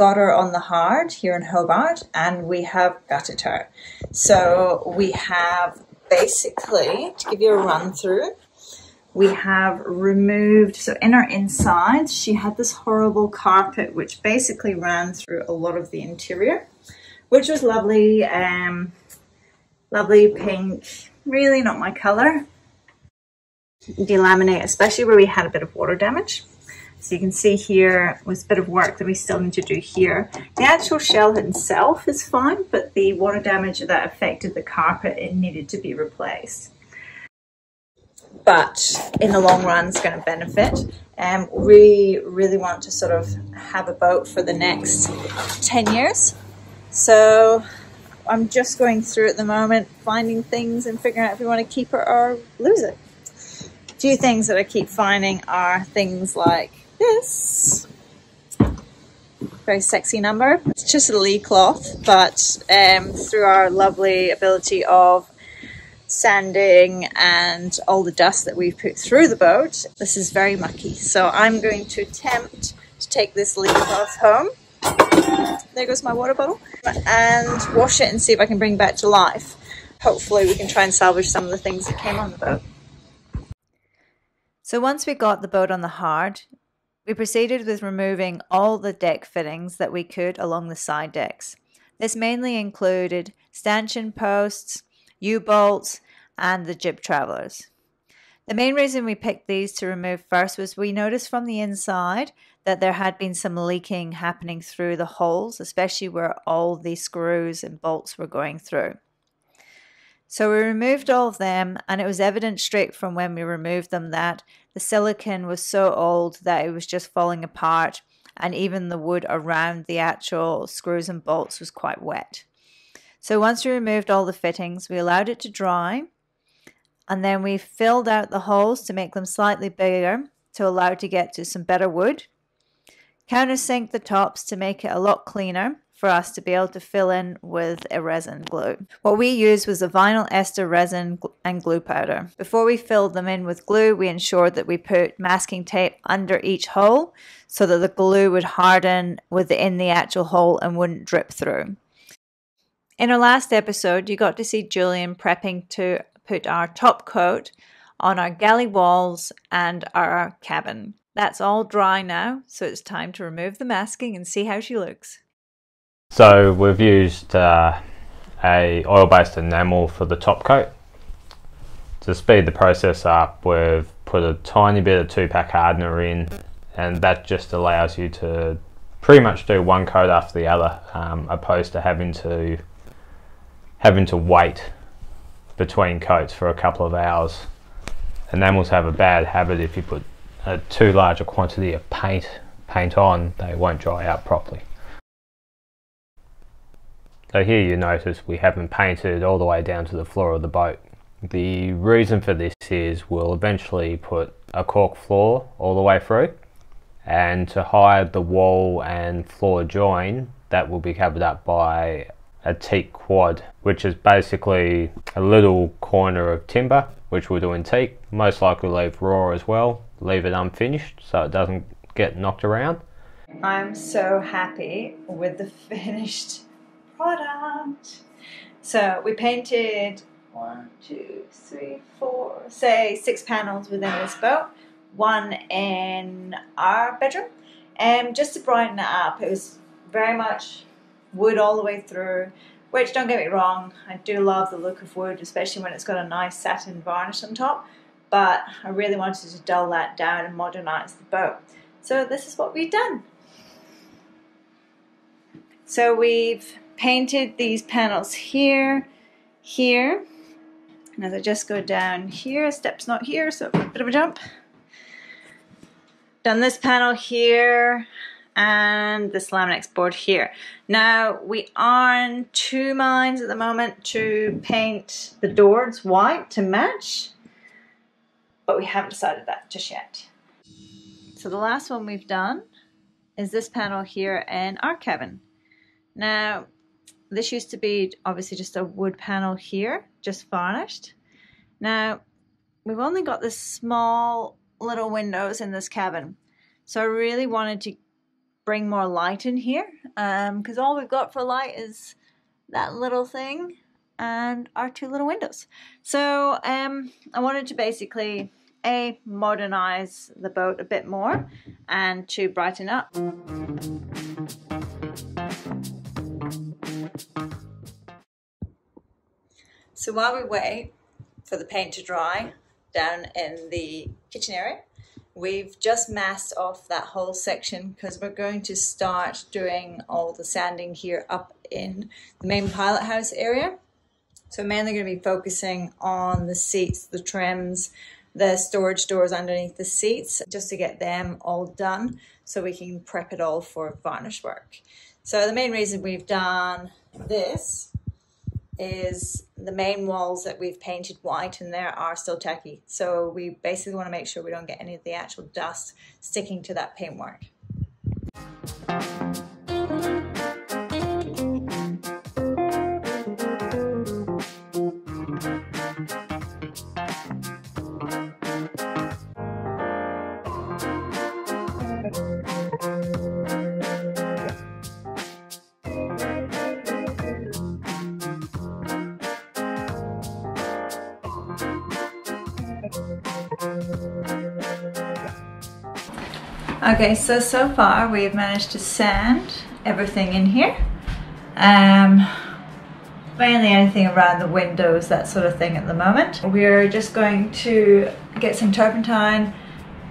got her on the hard here in Hobart, and we have gutted her. So we have basically, to give you a run through, we have removed, so in our insides, she had this horrible carpet which basically ran through a lot of the interior, which was lovely, lovely pink, really not my color. Delaminate, especially where we had a bit of water damage. So you can see here was a bit of work that we still need to do here. The actual shell itself is fine, but the water damage that affected the carpet, it needed to be replaced. But in the long run, it's going to benefit. We really want to sort of have a boat for the next 10 years. So I'm just going through at the moment, finding things and figuring out if we want to keep her or lose it. A few things that I keep finding are things like this. Very sexy number. It's just a lee cloth, but through our lovely ability of sanding and all the dust that we've put through the boat, this is very mucky. So I'm going to attempt to take this lee cloth home. There goes my water bottle. And wash it and see if I can bring it back to life. Hopefully we can try and salvage some of the things that came on the boat. So once we got the boat on the hard, we proceeded with removing all the deck fittings that we could along the side decks. This mainly included stanchion posts, U-bolts, and the jib travelers. The main reason we picked these to remove first was we noticed from the inside that there had been some leaking happening through the holes, especially where all the screws and bolts were going through. So we removed all of them, and it was evident straight from when we removed them that the silicone was so old that it was just falling apart, and even the wood around the actual screws and bolts was quite wet. So once we removed all the fittings, we allowed it to dry, and then we filled out the holes to make them slightly bigger to allow it to get to some better wood. Countersink the tops to make it a lot cleaner for us to be able to fill in with a resin glue. What we used was a vinyl ester resin and glue powder. Before we filled them in with glue, we ensured that we put masking tape under each hole so that the glue would harden within the actual hole and wouldn't drip through. In our last episode, you got to see Julian prepping to put our top coat on our galley walls and our cabin. That's all dry now, so it's time to remove the masking and see how she looks. So we've used a oil-based enamel for the top coat. To speed the process up, we've put a tiny bit of 2-pack hardener in, and that just allows you to pretty much do one coat after the other, opposed to having to wait between coats for a couple of hours. Enamels have a bad habit: if you put too large a quantity of paint on, they won't dry out properly. So here you notice we haven't painted all the way down to the floor of the boat. The reason for this is we'll eventually put a cork floor all the way through, and to hide the wall and floor join, that will be covered up by a teak quad, which is basically a little corner of timber, which we'll do in teak, most likely leave raw as well, leave it unfinished so it doesn't get knocked around. I'm so happy with the finished product. So we painted 1, 2, 3, 4, say 6 panels within this boat, 1 in our bedroom, and just to brighten it up. It was very much wood all the way through, which, don't get me wrong, I do love the look of wood, especially when it's got a nice satin varnish on top, but I really wanted to dull that down and modernize the boat. So this is what we've done. So we've painted these panels here, here, and as I just go down here, step's not here, so a bit of a jump. Done this panel here, and this Laminex board here. Now we are in 2 minds at the moment to paint the doors white to match, but we haven't decided that just yet. So the last one we've done is this panel here in our cabin. Now this used to be obviously just a wood panel here, just varnished. Now we've only got this small little windows in this cabin, so I really wanted to bring more light in here, because all we've got for light is that little thing and our two little windows. So I wanted to basically modernize the boat a bit more and to brighten up. So while we wait for the paint to dry down in the kitchen area, we've just masked off that whole section because we're going to start doing all the sanding here up in the main Pilothouse area. So mainly going to be focusing on the seats, the trims, the storage doors underneath the seats, just to get them all done so we can prep it all for varnish work. So the main reason we've done this is the main walls that we've painted white and there are still tacky. So we basically want to make sure we don't get any of the actual dust sticking to that paintwork. Okay, so far we've managed to sand everything in here. Mainly anything around the windows, that sort of thing at the moment. We're just going to get some turpentine,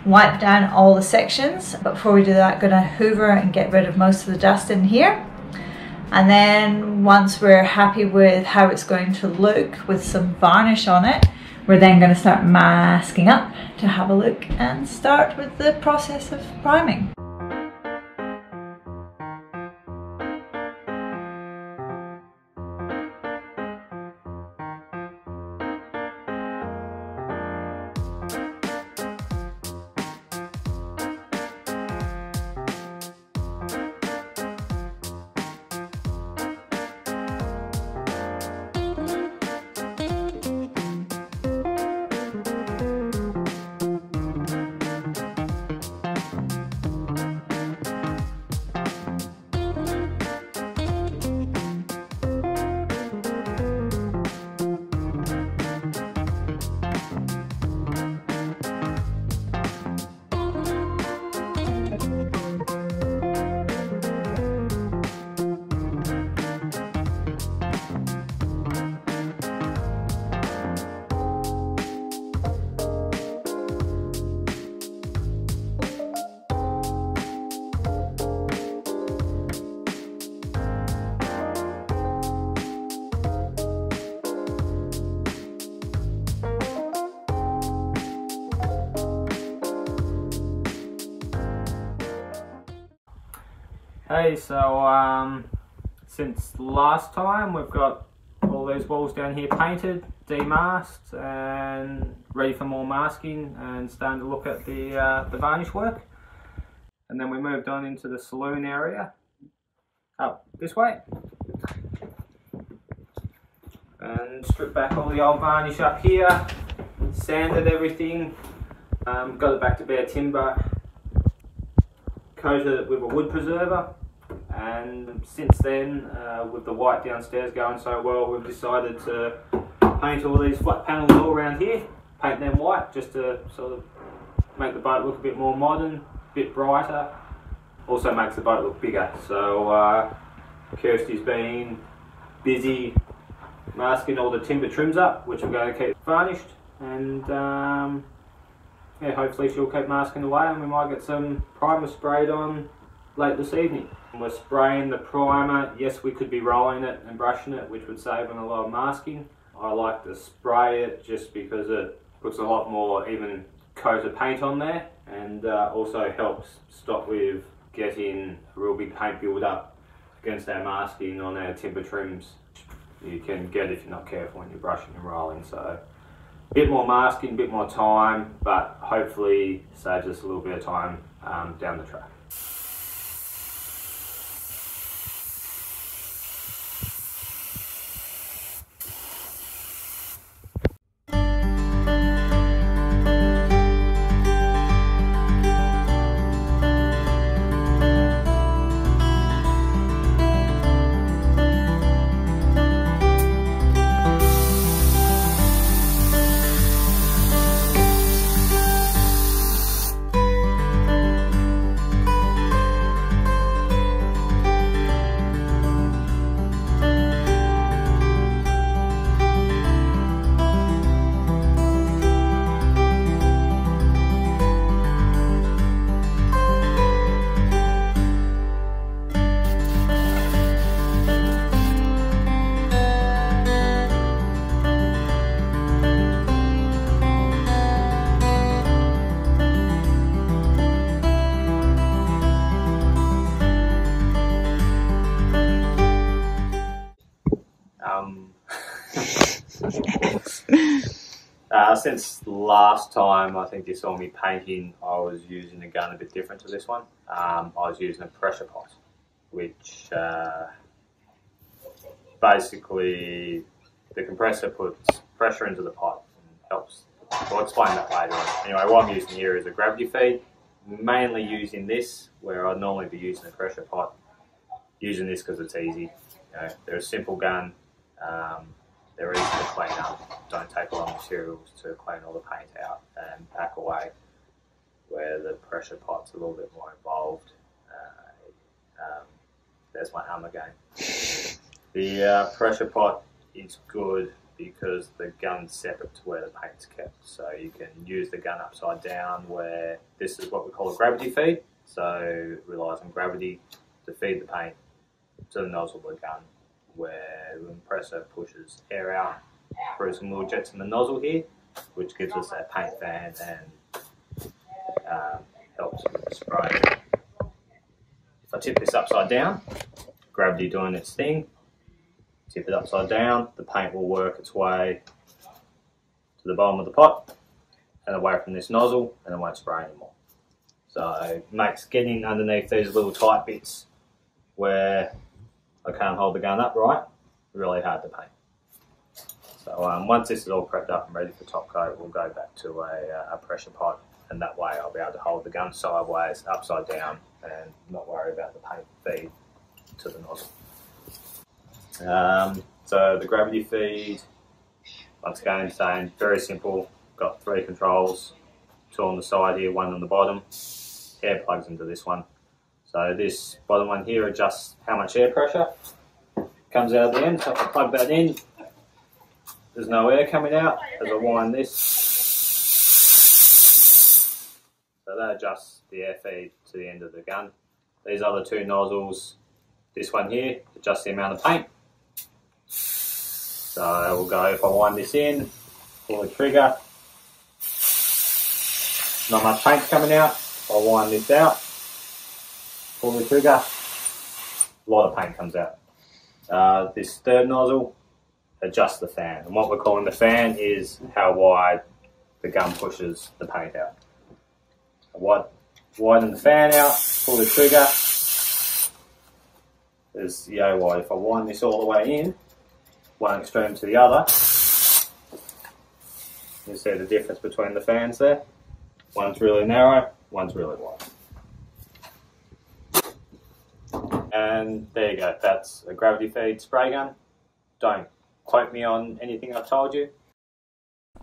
wipe down all the sections. But before we do that, going to hoover and get rid of most of the dust in here. And then once we're happy with how it's going to look with some varnish on it, we're then going to start masking up to have a look and start with the process of priming. Hey, so since last time we've got all these walls down here painted, demasked and ready for more masking and starting to look at the varnish work. And then we moved on into the saloon area, up this way. And stripped back all the old varnish up here, sanded everything, got it back to bare timber, coated it with a wood preserver. And since then, with the white downstairs going so well, we've decided to paint all these flat panels all around here, paint them white just to sort of make the boat look a bit more modern, a bit brighter, also makes the boat look bigger. So Kirsty's been busy masking all the timber trims up, which we're going to keep varnished, and yeah, hopefully she'll keep masking away and we might get some primer sprayed on late this evening. We're spraying the primer. Yes, we could be rolling it and brushing it, which would save on a lot of masking. I like to spray it just because it puts a lot more even coat of paint on there, and also helps stop with getting a real big paint build up against our masking on our timber trims. You can get if you're not careful when you're brushing and rolling. So a bit more masking, a bit more time, but hopefully saves us a little bit of time down the track. Since last time I think you saw me painting, I was using a gun a bit different to this one. I was using a pressure pot, which basically the compressor puts pressure into the pot and helps. I'll explain that later on. Anyway, what I'm using here is a gravity feed. Mainly using this where I'd normally be using a pressure pot. Using this because it's easy. You know, they're a simple gun. They're easy to clean up. Don't take a lot of materials to clean all the paint out and pack away. Where the pressure pot's a little bit more involved. There's my hammer again. The pressure pot is good because the gun's separate to where the paint's kept. So you can use the gun upside down where this is what we call a gravity feed. So it relies on gravity to feed the paint to the nozzle of the gun, where the compressor pushes air out through some little jets in the nozzle here, which gives us that paint fan and helps with the spray. If I tip this upside down, gravity doing its thing, tip it upside down, the paint will work its way to the bottom of the pot and away from this nozzle, and it won't spray anymore. So it makes getting underneath these little tight bits where I can't hold the gun upright really hard to paint. So once this is all prepped up and ready for top coat, we'll go back to a pressure pot, and that way I'll be able to hold the gun sideways, upside down, and not worry about the paint feed to the nozzle. So the gravity feed, once again, same, very simple. Got 3 controls, 2 on the side here, 1 on the bottom. Air plugs into this one. So this bottom one here adjusts how much air pressure comes out of the end. So if I plug that in, there's no air coming out as I wind this. So that adjusts the air feed to the end of the gun. These other 2 nozzles, this one here, adjusts the amount of paint. So we'll go, if I wind this in, pull the trigger, not much paint's coming out. I'll wind this out, pull the trigger, a lot of paint comes out. This third nozzle adjusts the fan, and what we're calling the fan is how wide the gun pushes the paint out. Widen the fan out, pull the trigger, there's yay wide. If I wind this all the way in, one extreme to the other, you see the difference between the fans there. One's really narrow, one's really wide. And there you go, that's a gravity feed spray gun. Don't quote me on anything I've told you.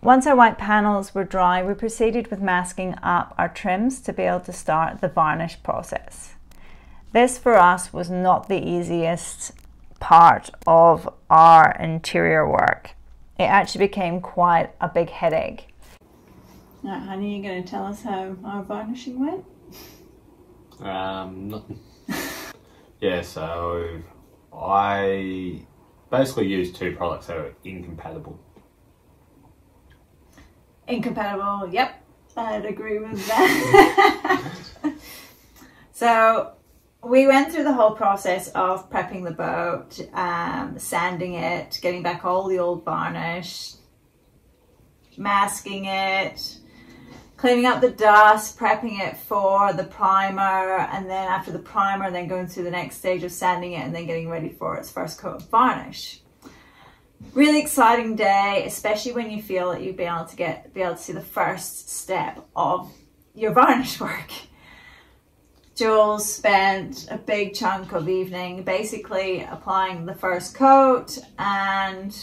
Once our white panels were dry, we proceeded with masking up our trims to be able to start the varnish process. This for us was not the easiest part of our interior work. It actually became quite a big headache. Now, honey, you're going to tell us how our varnishing went? Yeah, so I basically used 2 products that are incompatible. Incompatible, yep, I'd agree with that. So we went through the whole process of prepping the boat, sanding it, getting back all the old varnish, masking it, cleaning up the dust, prepping it for the primer, and then after the primer, then going through the next stage of sanding it and then getting ready for its first coat of varnish. Really exciting day, especially when you feel that you'll be able to see the first step of your varnish work. Jules spent a big chunk of evening basically applying the first coat, and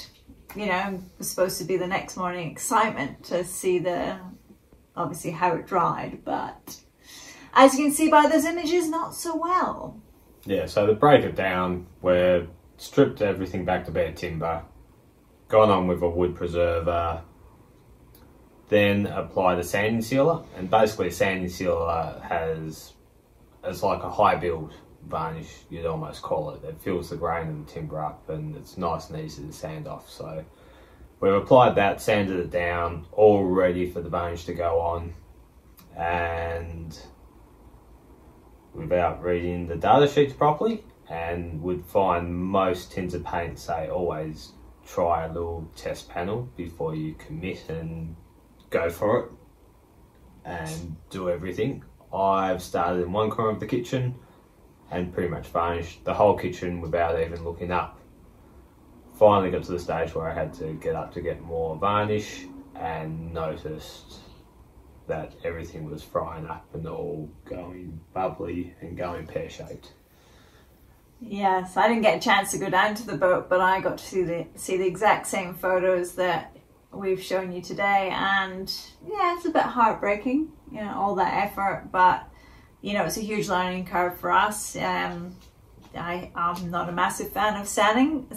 you know, it was supposed to be the next morning excitement to see obviously how it dried, but as you can see by those images, not so well. Yeah, so to break it down, we're stripped everything back to bare timber, gone on with a wood preserver, then apply the sanding sealer, and basically a sanding sealer it's like a high build varnish, you'd almost call it. It fills the grain of the timber up and it's nice and easy to sand off. So we've applied that, sanded it down, all ready for the varnish to go on, and without reading the data sheets properly, and would find most tints of paint say always try a little test panel before you commit and go for it and do everything. I've started in one corner of the kitchen and pretty much varnished the whole kitchen without even looking up. Finally got to the stage where I had to get up to get more varnish and noticed that everything was frying up and all going bubbly and going pear-shaped. Yes, I didn't get a chance to go down to the boat, but I got to see the exact same photos that we've shown you today, and yeah, it's a bit heartbreaking, you know, all that effort, but you know, it's a huge learning curve for us. I'm not a massive fan of sanding,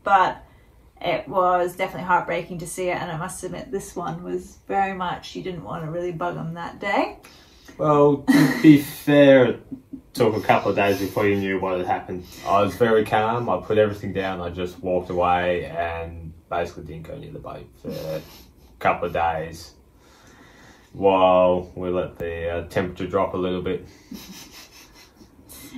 but it was definitely heartbreaking to see it, and I must admit this one was very much, you didn't want to really bug them that day. Well, to be fair, it took a couple of days before you knew what had happened. I was very calm, I put everything down, I just walked away and basically didn't go near the boat for a couple of days while we let the temperature drop a little bit.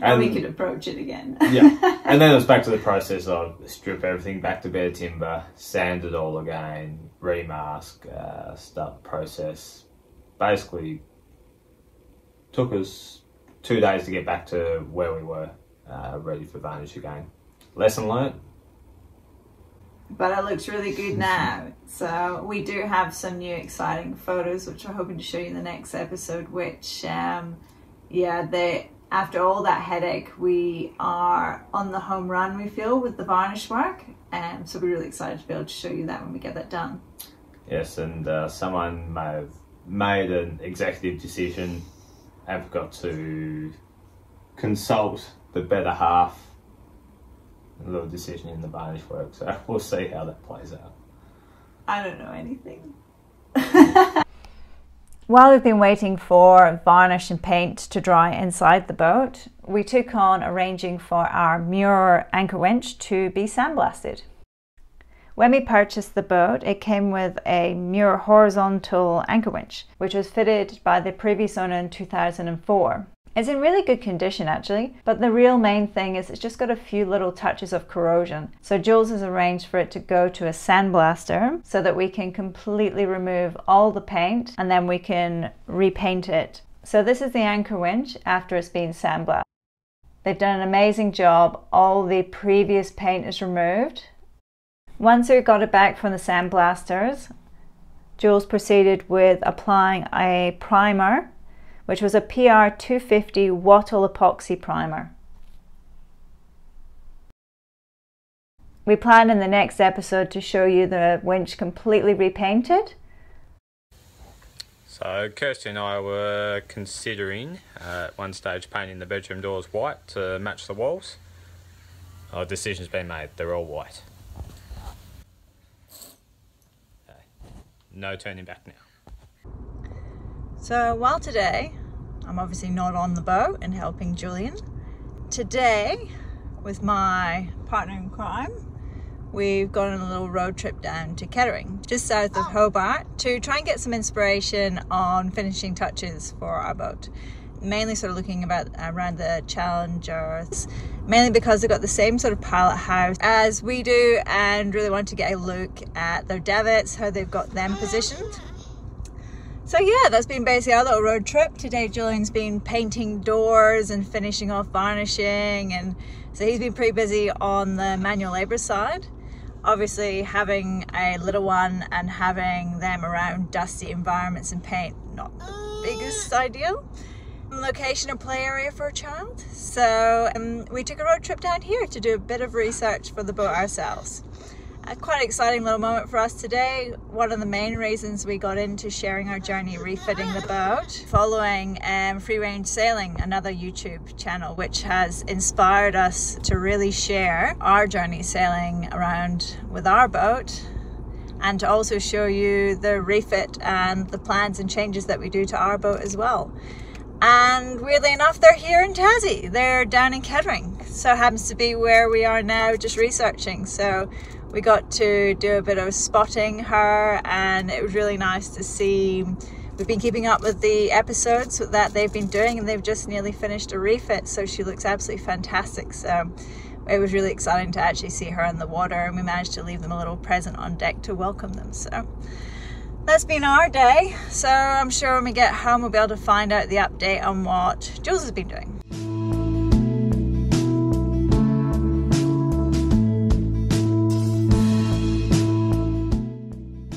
And we could approach it again. Yeah, and then it was back to the process of strip everything back to bare timber, sand it all again, remask, start the process. Basically took us 2 days to get back to where we were, ready for varnish again. Lesson learnt. But it looks really good now. So we do have some new exciting photos which we're hoping to show you in the next episode, which after all that headache, we are on the home run, we feel, with the varnish work. So we're really excited to be able to show you that when we get that done. Yes, and someone may have made an executive decision and forgot to consult the better half. A little decision in the varnish work, so we'll see how that plays out. I don't know anything. While we've been waiting for varnish and paint to dry inside the boat, we took on arranging for our Muir anchor winch to be sandblasted. When we purchased the boat, it came with a Muir horizontal anchor winch, which was fitted by the previous owner in 2004. It's in really good condition actually, but the real main thing is it's just got a few little touches of corrosion. So Jules has arranged for it to go to a sandblaster so that we can completely remove all the paint and then we can repaint it. So this is the anchor winch after it's been sandblasted. They've done an amazing job. All the previous paint is removed. Once we got it back from the sandblasters, Jules proceeded with applying a primer, which was a PR 250 wattle epoxy primer. We plan in the next episode to show you the winch completely repainted. So Kirsty and I were considering at one stage painting the bedroom doors white to match the walls. Our decision's been made, they're all white. Okay. No turning back now. So while today, I'm obviously not on the boat and helping Julian, today with my partner in crime, we've gone on a little road trip down to Kettering, just south of Hobart, to try and get some inspiration on finishing touches for our boat. Mainly sort of looking around the Challengers, mainly because they've got the same sort of pilot house as we do, and really want to get a look at their davits, how they've got them positioned. So yeah, that's been basically our little road trip. Today Julian's been painting doors and finishing off varnishing, and so he's been pretty busy on the manual labour side. Obviously having a little one and having them around dusty environments and paint, not the biggest ideal location or play area for a child. So we took a road trip down here to do a bit of research for the boat ourselves. Quite an exciting little moment for us today. One of the main reasons we got into sharing our journey refitting the boat, following Free Range Sailing, another YouTube channel, which has inspired us to really share our journey sailing around with our boat, and to also show you the refit and the plans and changes that we do to our boat as well. And weirdly enough, they're here in Tassie. They're down in Kettering. So it happens to be where we are now, just researching. So we got to do a bit of spotting her, and it was really nice to see. We've been keeping up with the episodes that they've been doing, and they've just nearly finished a refit, so she looks absolutely fantastic. So it was really exciting to actually see her in the water, and we managed to leave them a little present on deck to welcome them. So that's been our day. So I'm sure when we get home we'll be able to find out the update on what Jules has been doing.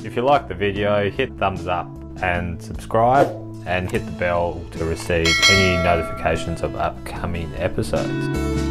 If you like the video, hit thumbs up and subscribe, and hit the bell to receive any notifications of upcoming episodes.